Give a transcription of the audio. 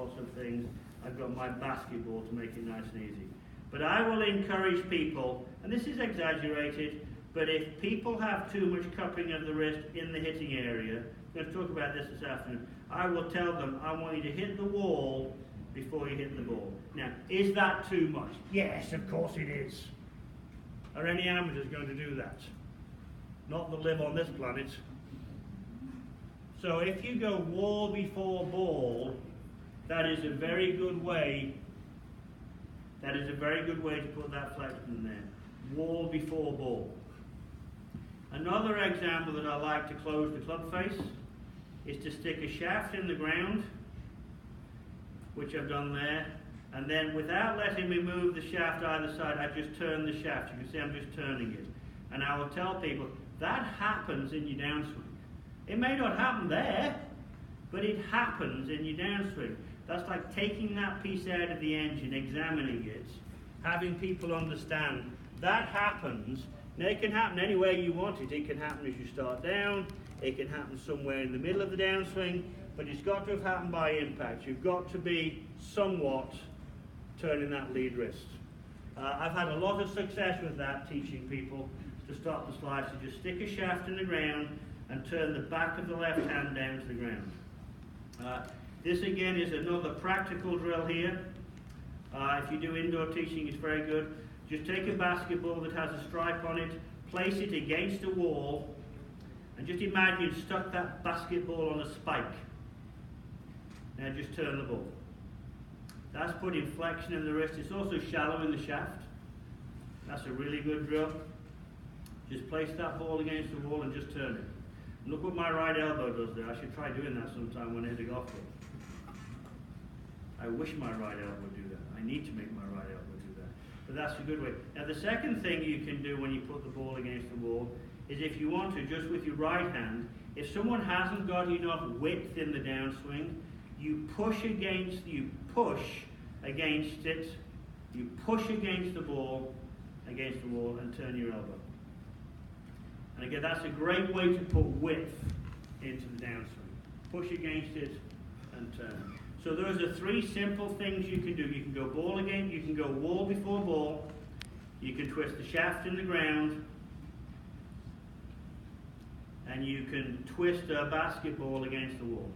sorts of things. I've got my basketball to make it nice and easy. But I will encourage people, and this is exaggerated, but if people have too much cupping of the wrist in the hitting area, we're going to talk about this afternoon, I will tell them, I want you to hit the wall before you hit the ball. Now, is that too much? Yes, of course it is. Are any amateurs going to do that? Not that live on this planet. So if you go wall before ball, that is a very good way. That is a very good way to put that flexion in there. Wall before ball. Another example that I like to close the club face is to stick a shaft in the ground, which I've done there, and then without letting me move the shaft either side, I just turn the shaft. You can see I'm just turning it. And I will tell people, that happens in your downswing. It may not happen there, but it happens in your downswing. That's like taking that piece out of the engine, examining it, having people understand that happens. Now it can happen anywhere you want it. It can happen as you start down, it can happen somewhere in the middle of the downswing, but it's got to have happened by impact. You've got to be somewhat turning that lead wrist. I've had a lot of success with that, teaching people to start the slide. So just stick a shaft in the ground and turn the back of the left hand down to the ground. This again is another practical drill here. If you do indoor teaching, it's very good. Just take a basketball that has a stripe on it, place it against a wall, and just imagine you've stuck that basketball on a spike. Now just turn the ball. That's putting flexion in the wrist. It's also shallow in the shaft. That's a really good drill. Just place that ball against the wall and just turn it. Look what my right elbow does there. I should try doing that sometime when I hit a golf ball. I wish my right elbow would do that. I need to make my right elbow do that. But that's a good way. Now the second thing you can do when you put the ball against the wall is, if you want to, just with your right hand, if someone hasn't got enough width in the downswing, you push against it, you push against the ball against the wall and turn your elbow. And again, that's a great way to put width into the downswing. Push against it and turn. So those are three simple things you can do. You can go ball again, you can go wall before ball, you can twist the shaft in the ground, and you can twist a basketball against the wall.